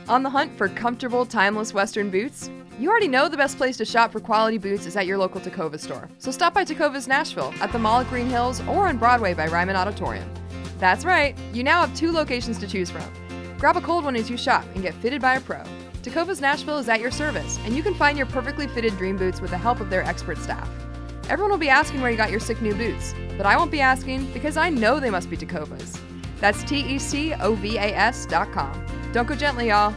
On the hunt for comfortable, timeless Western boots? You already know the best place to shop for quality boots is at your local Tacova store. So stop by Tacovas Nashville at the Mall at Green Hills or on Broadway by Ryman Auditorium. That's right, you now have 2 locations to choose from. Grab a cold one as you shop and get fitted by a pro. Tacovas Nashville is at your service, and you can find your perfectly fitted dream boots with the help of their expert staff. Everyone will be asking where you got your sick new boots, but I won't be asking because I know they must be Tacovas. That's TECOVAS.com. Don't go gently, y'all.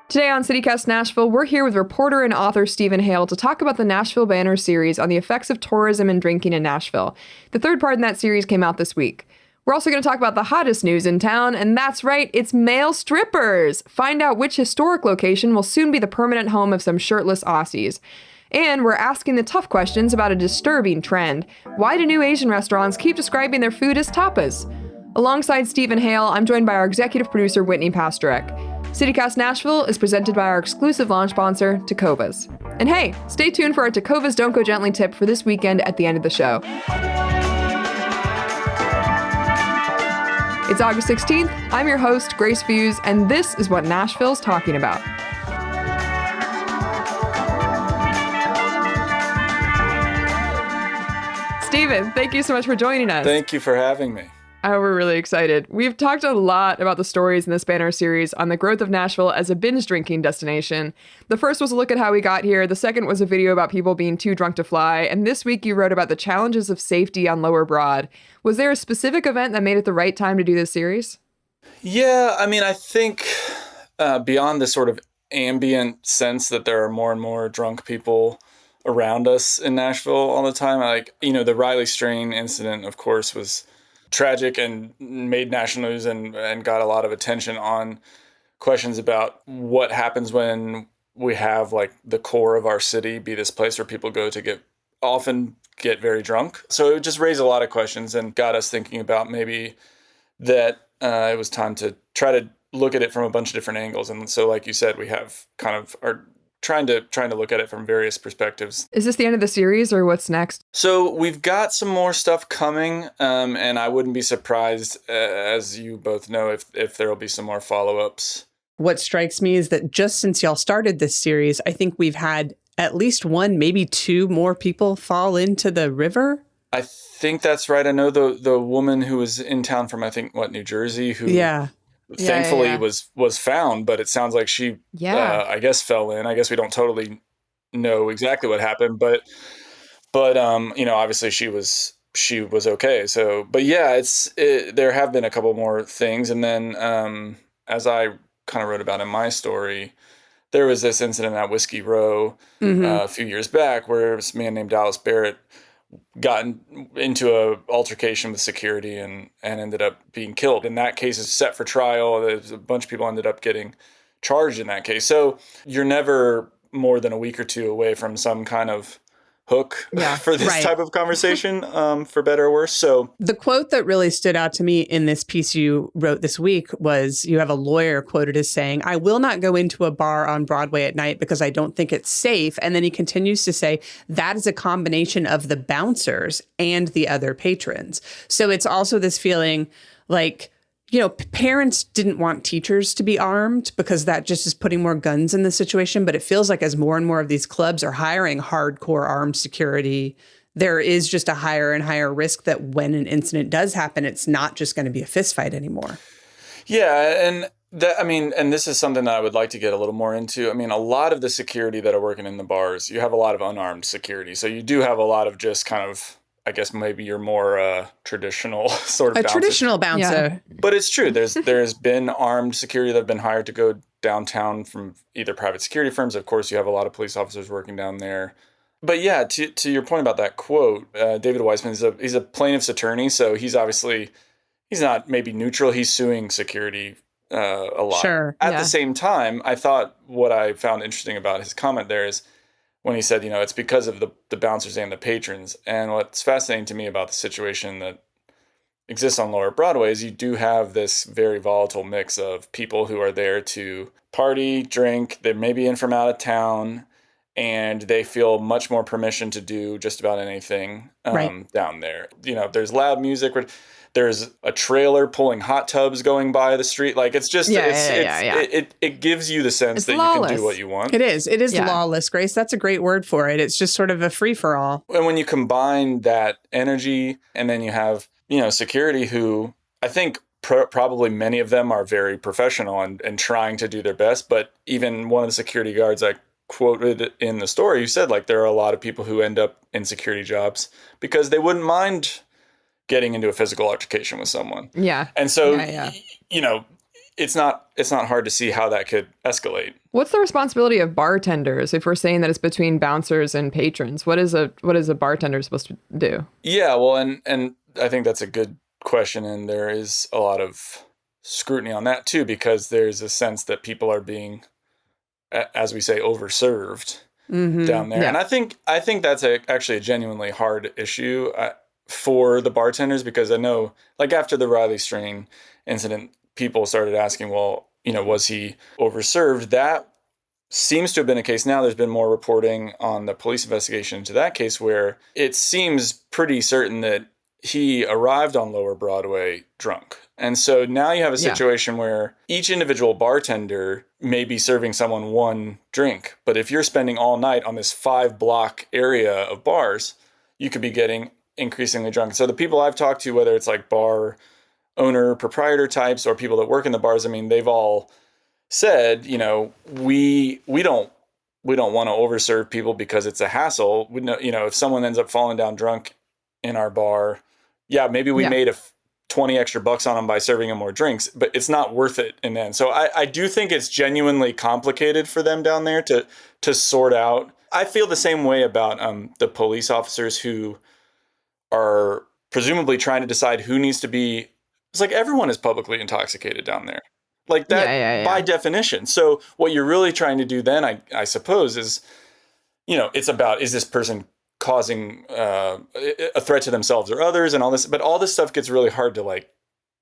Today on CityCast Nashville, we're here with reporter and author Stephen Hale to talk about the Nashville Banner series on the effects of tourism and drinking in Nashville. The 3rd part in that series came out this week. We're also going to talk about the hottest news in town, and that's right, it's male strippers. Find out which historic location will soon be the permanent home of some shirtless Aussies. And we're asking the tough questions about a disturbing trend. Why do new Asian restaurants keep describing their food as tapas? Alongside Stephen Hale, I'm joined by our executive producer, Whitney Pasterek. CityCast Nashville is presented by our exclusive launch sponsor, Tacovas. And hey, stay tuned for our Tacovas Don't Go Gently tip for this weekend at the end of the show. It's August 16th. I'm your host, Grace Fuse, and this is what Nashville's talking about. Stephen, thank you so much for joining us. Thank you for having me. Oh, we're really excited. We've talked a lot about the stories in this Banner series on the growth of Nashville as a binge-drinking destination. The first was a look at how we got here. The second was a video about people being too drunk to fly. And this week you wrote about the challenges of safety on Lower Broad. Was there a specific event that made it the right time to do this series? Yeah, I mean, I think beyond the sort of ambient sense that there are more and more drunk people around us in Nashville all the time. The Riley Strain incident, of course, was tragic and made national news and got a lot of attention on questions about what happens when we have like the core of our city be this place where people go to often get very drunk. So it just raised a lot of questions and got us thinking about maybe that it was time to try to look at it from a bunch of different angles. And so, like you said, we have kind of are trying to look at it from various perspectives. Is this the end of the series or what's next? So we've got some more stuff coming, and I wouldn't be surprised, as you both know, if there will be some more follow-ups. What strikes me is that just since y'all started this series, I think we've had at least 1, maybe 2 more people fall into the river. I think that's right. I know the woman who was in town from, New Jersey, who... Yeah. Thankfully was found, but it sounds like she, I guess, fell in. I guess we don't totally know exactly what happened, but obviously she was okay. So, but yeah, there have been a couple more things. And then, as I kind of wrote about in my story, there was this incident at Whiskey Row a few years back where this man named Dallas Barrett got into a altercation with security and ended up being killed. And that case is set for trial. There's a bunch of people ended up getting charged in that case. So you're never more than a week or 2 away from some kind of hook for this type of conversation, for better or worse. So the quote that really stood out to me in this piece you wrote this week was, you have a lawyer quoted as saying, "I will not go into a bar on Broadway at night because I don't think it's safe." And then he continues to say, that is a combination of the bouncers and the other patrons. So it's also this feeling like, parents didn't want teachers to be armed because that just is putting more guns in the situation. But it feels like as more and more of these clubs are hiring hardcore armed security, there is just a higher and higher risk that when an incident does happen, it's not just going to be a fist fight anymore. Yeah. And and this is something that I would like to get a little more into. A lot of the security that are working in the bars, you have a lot of unarmed security. So you do have a lot of just kind of, I guess maybe you're more traditional sort of bouncer. Traditional bouncer. Yeah. But it's true. There's been armed security that have been hired to go downtown from either private security firms. Of course, you have a lot of police officers working down there. But yeah, to your point about that quote, David Weissman he's a plaintiff's attorney, so he's not maybe neutral. He's suing security a lot. Sure. At the same time, I thought what I found interesting about his comment there is when he said, it's because of the bouncers and the patrons. And what's fascinating to me about the situation that exists on Lower Broadway is you do have this very volatile mix of people who are there to party, drink, they may be in from out of town, and they feel much more permission to do just about anything down there. There's loud music. There's a trailer pulling hot tubs going by the street. Like it's just it gives you the sense that lawless. You can do what you want. It is lawless, Grace. That's a great word for it. It's just sort of a free for all. And when you combine that energy, and then you have security who I think probably many of them are very professional and trying to do their best. But even one of the security guards I quoted in the story, you said like there are a lot of people who end up in security jobs because they wouldn't mind getting into a physical altercation with someone. Yeah. And so, it's not hard to see how that could escalate. What's the responsibility of bartenders if we're saying that it's between bouncers and patrons? What is a bartender supposed to do? Yeah, well, and I think that's a good question, and there is a lot of scrutiny on that too, because there's a sense that people are being, as we say, overserved down there. Yeah. And I think that's actually a genuinely hard issue for the bartenders, because I know, like after the Riley strain incident, people started asking, well, was he overserved? That seems to have been a case. Now there's been more reporting on the police investigation into that case where it seems pretty certain that he arrived on Lower Broadway drunk. And so now you have a situation where each individual bartender may be serving someone one drink. But if you're spending all night on this 5-block area of bars, you could be getting increasingly drunk. So the people I've talked to, whether it's like bar owner, proprietor types or people that work in the bars, I mean, they've all said, we don't want to overserve people because it's a hassle. We know, if someone ends up falling down drunk in our bar, maybe we made 20 extra bucks on them by serving them more drinks, but it's not worth it in the end. So I do think it's genuinely complicated for them down there to sort out. I feel the same way about the police officers who are presumably trying to decide who needs to be. It's like everyone is publicly intoxicated down there. Like that by definition. So what you're really trying to do then, I suppose, is, it's about, is this person causing a threat to themselves or others and all this, but all this stuff gets really hard to like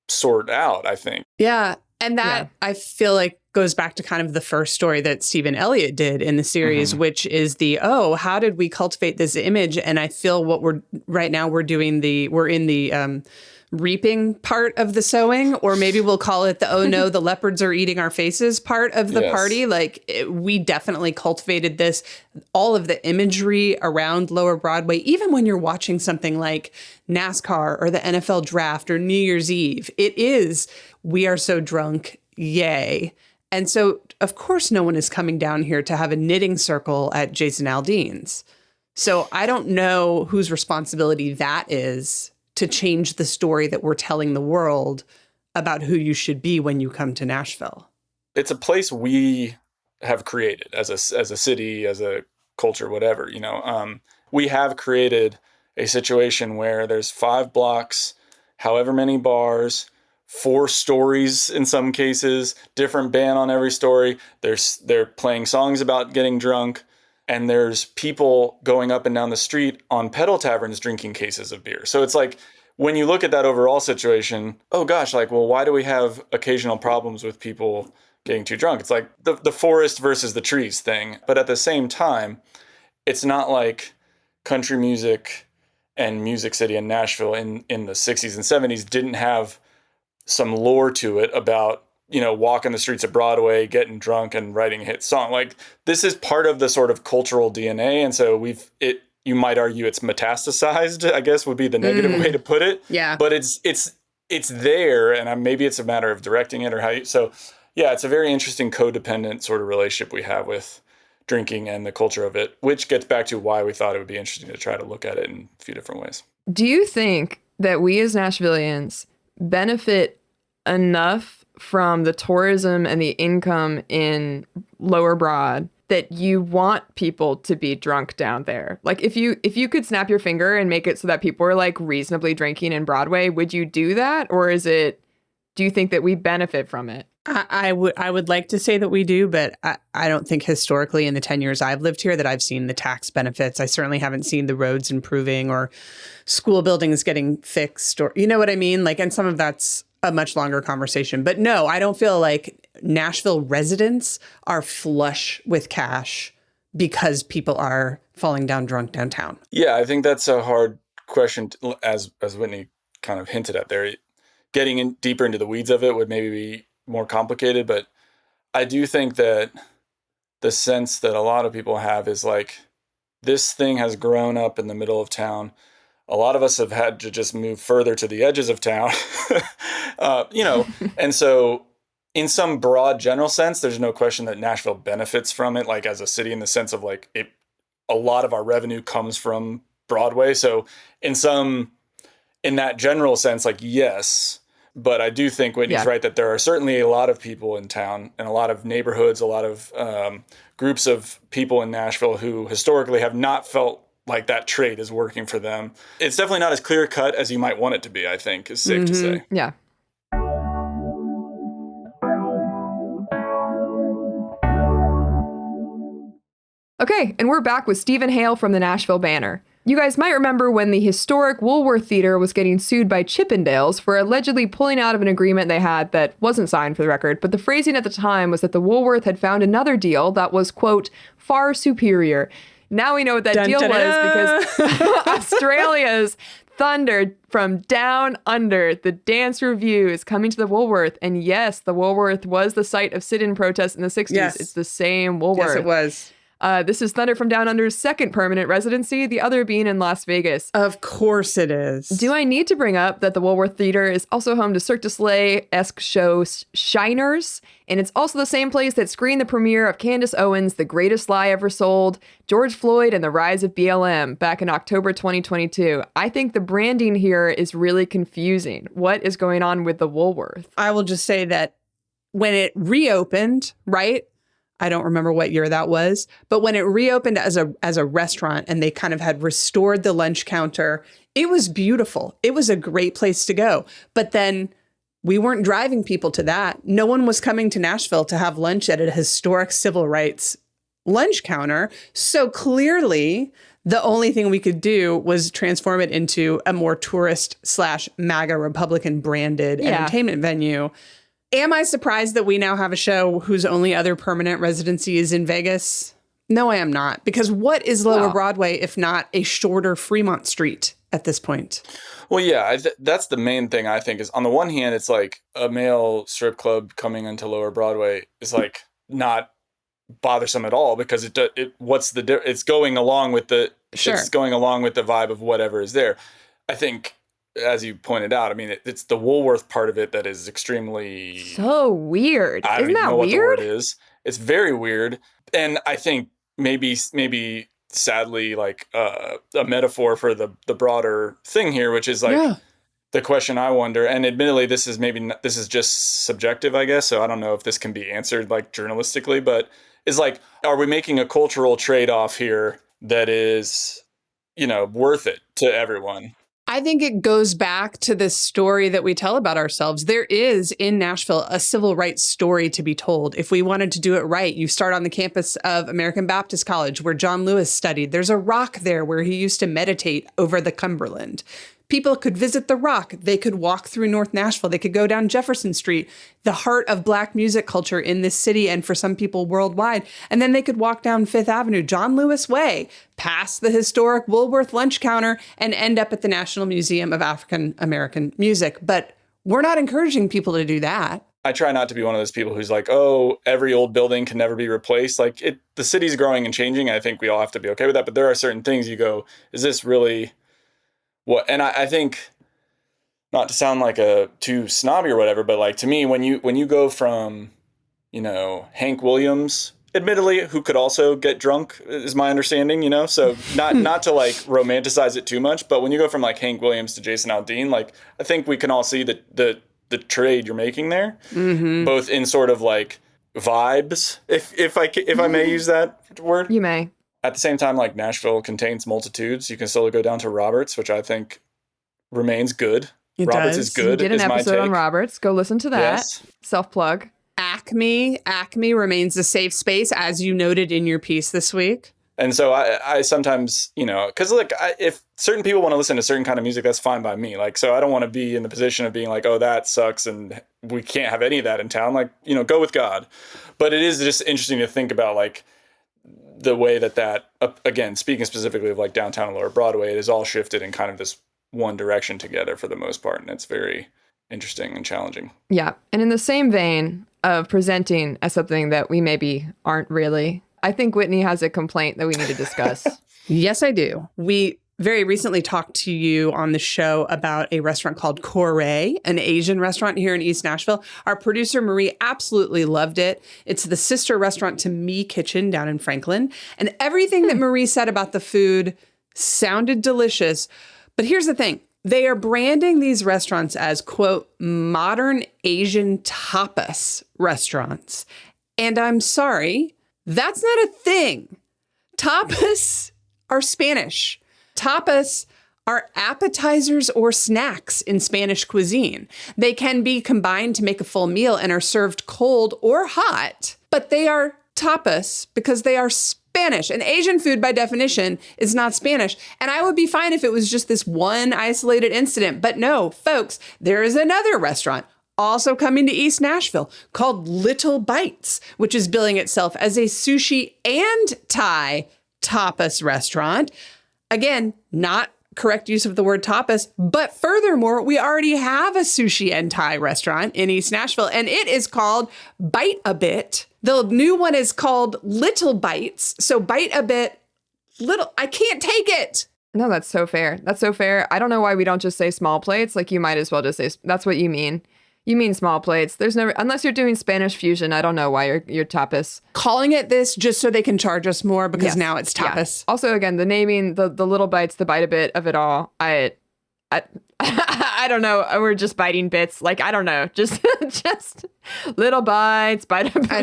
sort out, I think. Yeah. And that I feel like goes back to kind of the first story that Stephen Elliott did in the series, which is how did we cultivate this image? And I feel what we're in the reaping part of the sowing, or maybe we'll call it the, oh no, the leopards are eating our faces part of the party. Like we definitely cultivated this, all of the imagery around Lower Broadway, even when you're watching something like NASCAR or the NFL draft or New Year's Eve, it is, we are so drunk. Yay. And so of course no one is coming down here to have a knitting circle at Jason Aldean's. So I don't know whose responsibility that is to change the story that we're telling the world about who you should be when you come to Nashville. It's a place we have created as a city, as a culture, whatever, we have created a situation where there's 5 blocks, however many bars, 4 stories in some cases, different band on every story. They're playing songs about getting drunk. And there's people going up and down the street on pedal taverns drinking cases of beer. So it's like, when you look at that overall situation, oh gosh, like, well, why do we have occasional problems with people getting too drunk? It's like the forest versus the trees thing. But at the same time, it's not like country music and Music City and Nashville in the 60s and 70s didn't have some lore to it about, walking the streets of Broadway, getting drunk and writing a hit song. Like this is part of the sort of cultural DNA. And so you might argue it's metastasized, I guess would be the negative way to put it. Yeah. But it's there, and maybe it's a matter of directing it or it's a very interesting codependent sort of relationship we have with drinking and the culture of it, which gets back to why we thought it would be interesting to try to look at it in a few different ways. Do you think that we as Nashvillians benefit enough from the tourism and the income in Lower Broad that you want people to be drunk down there? Like if you could snap your finger and make it so that people are like reasonably drinking in Broadway, would you do that? Or do you think that we benefit from it? I would like to say that we do, but I don't think historically in the 10 years I've lived here that I've seen the tax benefits. I certainly haven't seen the roads improving or school buildings getting fixed, or you know what I mean? Like, and some of that's a much longer conversation. But no, I don't feel like Nashville residents are flush with cash because people are falling down drunk downtown. Yeah, I think that's a hard question, as Whitney kind of hinted at there. getting in deeper into the weeds of it would maybe be more complicated. But I do think that the sense that a lot of people have is like, this thing has grown up in the middle of town. A lot of us have had to just move further to the edges of town, and so in some broad general sense, there's no question that Nashville benefits from it, like as a city, in the sense of like a lot of our revenue comes from Broadway. So in that general sense, like, yes, but I do think Whitney's right that there are certainly a lot of people in town and a lot of neighborhoods, a lot of groups of people in Nashville who historically have not felt like that trade is working for them. It's definitely not as clear cut as you might want it to be, I think, is safe to say. Yeah. Okay, and we're back with Stephen Hale from the Nashville Banner. You guys might remember when the historic Woolworth Theater was getting sued by Chippendales for allegedly pulling out of an agreement they had that wasn't signed, for the record, but the phrasing at the time was that the Woolworth had found another deal that was, quote, far superior. Now we know what that deal was because Australia's Thunder from Down Under, the dance review, is coming to the Woolworth. And yes, the Woolworth was the site of sit-in protests in the 60s. Yes. It's the same Woolworth. Yes, it was. This is Thunder from Down Under's second permanent residency, the other being in Las Vegas. Of course it is. Do I need to bring up that the Woolworth Theater is also home to Cirque du Soleil-esque show Shiners? And it's also the same place that screened the premiere of Candace Owens' The Greatest Lie Ever Sold, George Floyd, and the Rise of BLM back in October 2022. I think the branding here is really confusing. What is going on with the Woolworth? I will just say that when it reopened, right? I don't remember what year that was, but when it reopened as a restaurant and they kind of had restored the lunch counter, it was beautiful. It was a great place to go. But then we weren't driving people to that. No one was coming to Nashville to have lunch at a historic civil rights lunch counter. So clearly, the only thing we could do was transform it into a more tourist/MAGA Republican branded entertainment venue. Am I surprised that we now have a show whose only other permanent residency is in Vegas? No, I am not. Because what is Lower Broadway if not a shorter Fremont Street at this point? Well, yeah, that's the main thing I think is, on the one hand, it's like a male strip club coming into Lower Broadway is like not bothersome at all, because it's going along with it's going along with the vibe of whatever is there. I think, as you pointed out, I mean, it's the Woolworth part of it that is extremely so weird. I don't even know what the word is. It's very weird, and I think maybe sadly, like a metaphor for the broader thing here, which is like the question I wonder. And admittedly, this is just subjective, I guess. So I don't know if this can be answered like journalistically, but is like, are we making a cultural trade-off here that is, worth it to everyone? I think it goes back to this story that we tell about ourselves. There is in Nashville a civil rights story to be told. If we wanted to do it right, you start on the campus of American Baptist College, where John Lewis studied. There's a rock there where he used to meditate over the Cumberland. People could visit the rock. They could walk through North Nashville. They could go down Jefferson Street, the heart of Black music culture in this city and for some people worldwide. And then they could walk down Fifth Avenue, John Lewis Way, past the historic Woolworth lunch counter, and end up at the National Museum of African American Music. But we're not encouraging people to do that. I try not to be one of those people who's like, oh, every old building can never be replaced. Like, the city's growing and changing. I think we all have to be okay with that. But there are certain things you go, is this really what? And I think, not to sound like a too snobby or whatever, but like, to me, when you go from, Hank Williams, admittedly, who could also get drunk, is my understanding, so not to like romanticize it too much, but when you go from like Hank Williams to Jason Aldean, like, I think we can all see the trade you're making there, both in sort of like vibes, if I may use that word. You may. At the same time, like, Nashville contains multitudes. You can still go down to Roberts, which I think remains good. Roberts is good. You did an episode on Roberts. Go listen to that. Yes. Self-plug. Acme remains a safe space, as you noted in your piece this week. And so I sometimes, because like, if certain people want to listen to certain kind of music, that's fine by me. Like, so I don't want to be in the position of being like, oh, that sucks and we can't have any of that in town. Like, go with God. But it is just interesting to think about, like, the way that again, speaking specifically of like downtown and Lower Broadway, it is all shifted in kind of this one direction together for the most part. And it's very interesting and challenging. Yeah. And in the same vein of presenting as something that we maybe aren't really, I think Whitney has a complaint that we need to discuss. Yes, I do. We very recently talked to you on the show about a restaurant called Corée, an Asian restaurant here in East Nashville. Our producer, Marie, absolutely loved it. It's the sister restaurant to Me Kitchen down in Franklin. And everything that Marie said about the food sounded delicious. But here's the thing. They are branding these restaurants as, quote, modern Asian tapas restaurants. And I'm sorry, that's not a thing. Tapas are Spanish. Tapas are appetizers or snacks in Spanish cuisine. They can be combined to make a full meal and are served cold or hot, but they are tapas because they are Spanish. And Asian food, by definition, is not Spanish. And I would be fine if it was just this one isolated incident. But no, folks, there is another restaurant also coming to East Nashville called Little Bites, which is billing itself as a sushi and Thai tapas restaurant. Again, not correct use of the word tapas, but furthermore, we already have a sushi and Thai restaurant in East Nashville, and it is called Bite a Bit. The new one is called Little Bites. So Bite a Bit, little, I can't take it. No, that's so fair. That's so fair. I don't know why we don't just say small plates. Like, you might as well just say, that's what you mean. You mean small plates. There's never, unless you're doing Spanish fusion, I don't know why you're tapas. Calling it this just so they can charge us more because now it's tapas. Yeah. Also, again, the naming, the little bites, the bite a bit of it all. I don't know. We're just biting bits. Like, I don't know. Just little bites, bite a bit. I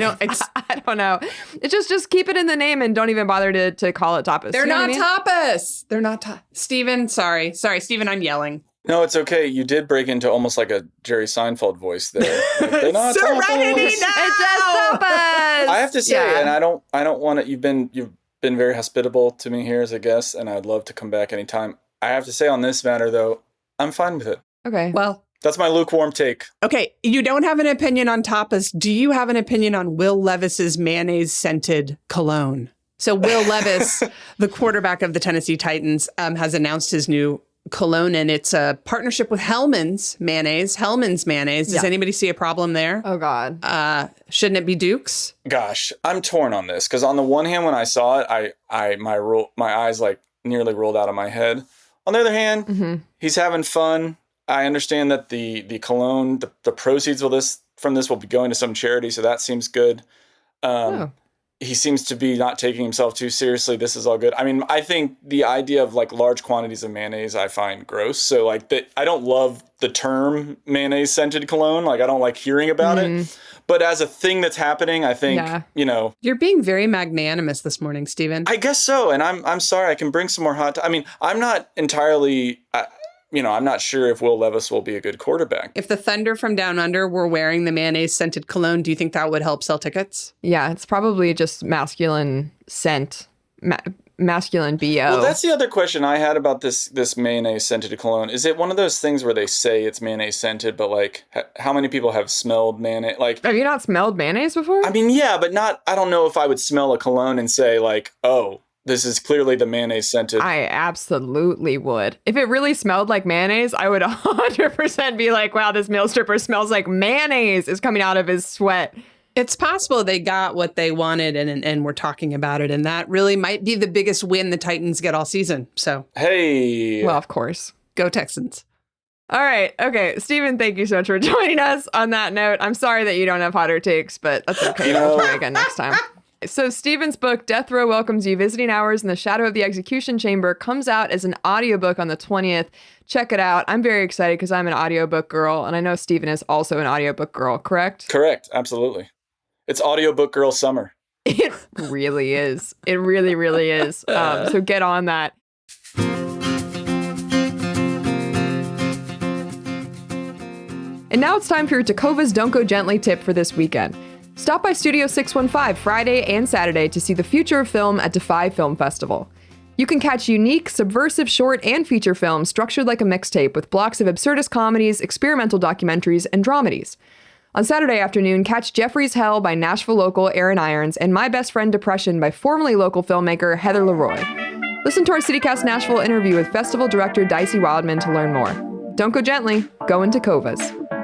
don't know. It's just keep it in the name and don't even bother to call it tapas. They're not tapas. They're not tapas. Steven, sorry, Steven, I'm yelling. No, it's okay. You did break into almost like a Jerry Seinfeld voice there. Like, they're not Serenity tapas. now! It's just tapas. I have to say, and I don't want to. You've been very hospitable to me here as a guest, and I'd love to come back anytime. I have to say, on this matter though, I'm fine with it. Okay. Well, that's my lukewarm take. Okay, you don't have an opinion on tapas. Do you have an opinion on Will Levis's mayonnaise scented cologne? So Will Levis, the quarterback of the Tennessee Titans, has announced his new cologne, and it's a partnership with Hellmann's mayonnaise. Does anybody see a problem there? Oh God. Shouldn't it be Duke's? Gosh, I'm torn on this because on the one hand, when I saw it, my eyes like nearly rolled out of my head. On the other hand, he's having fun. I understand that the cologne, the proceeds from this will be going to some charity, so that seems good. He seems to be not taking himself too seriously. This is all good. I mean, I think the idea of like large quantities of mayonnaise I find gross. So like I don't love the term mayonnaise scented cologne. Like I don't like hearing about it. But as a thing that's happening, I think, You're being very magnanimous this morning, Stephen. I guess so. And I'm sorry, I can bring some more hot. I mean, I'm not entirely, I'm not sure if Will Levis will be a good quarterback. If the Thunder from Down Under were wearing the mayonnaise scented cologne, do you think that would help sell tickets? Yeah, it's probably just masculine scent, masculine BO. Well, that's the other question I had about this mayonnaise scented cologne. Is it one of those things where they say it's mayonnaise scented, but like how many people have smelled mayonnaise? Like, have you not smelled mayonnaise before? I mean, yeah, but I don't know if I would smell a cologne and say like, oh, this is clearly the mayonnaise scented. I absolutely would. If it really smelled like mayonnaise, I would 100% be like, wow, this meal stripper smells like mayonnaise is coming out of his sweat. It's possible they got what they wanted and we're talking about it. And that really might be the biggest win the Titans get all season. So, hey. Well, of course. Go Texans. All right. Okay. Stephen, thank you so much for joining us on that note. I'm sorry that you don't have hotter takes, but that's okay. We'll try again next time. So Stephen's book, Death Row Welcomes You, Visiting Hours in the Shadow of the Execution Chamber, comes out as an audiobook on the 20th. Check it out. I'm very excited because I'm an audiobook girl, and I know Stephen is also an audiobook girl, correct? Correct. Absolutely. It's audiobook girl summer. It really is. It really, really is. So get on that. And now it's time for your Tecovas Don't Go Gently tip for this weekend. Stop by Studio 615 Friday and Saturday to see the future of film at Defy Film Festival. You can catch unique, subversive short and feature films structured like a mixtape with blocks of absurdist comedies, experimental documentaries, and dramedies. On Saturday afternoon, catch Jeffrey's Hell by Nashville local Aaron Irons and My Best Friend Depression by formerly local filmmaker Heather Leroy. Listen to our CityCast Nashville interview with festival director Dicey Wildman to learn more. Don't go gently, go into Tecovas.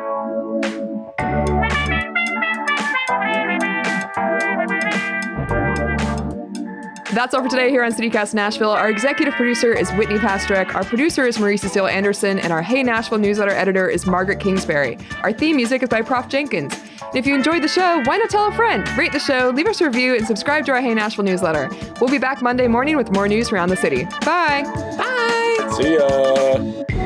That's all for today here on CityCast Nashville. Our executive producer is Whitney Pastrick. Our producer is Marie Cecile Anderson. And our Hey Nashville newsletter editor is Margaret Kingsbury. Our theme music is by Prof Jenkins. And if you enjoyed the show, why not tell a friend? Rate the show, leave us a review, and subscribe to our Hey Nashville newsletter. We'll be back Monday morning with more news around the city. Bye. Bye. See ya.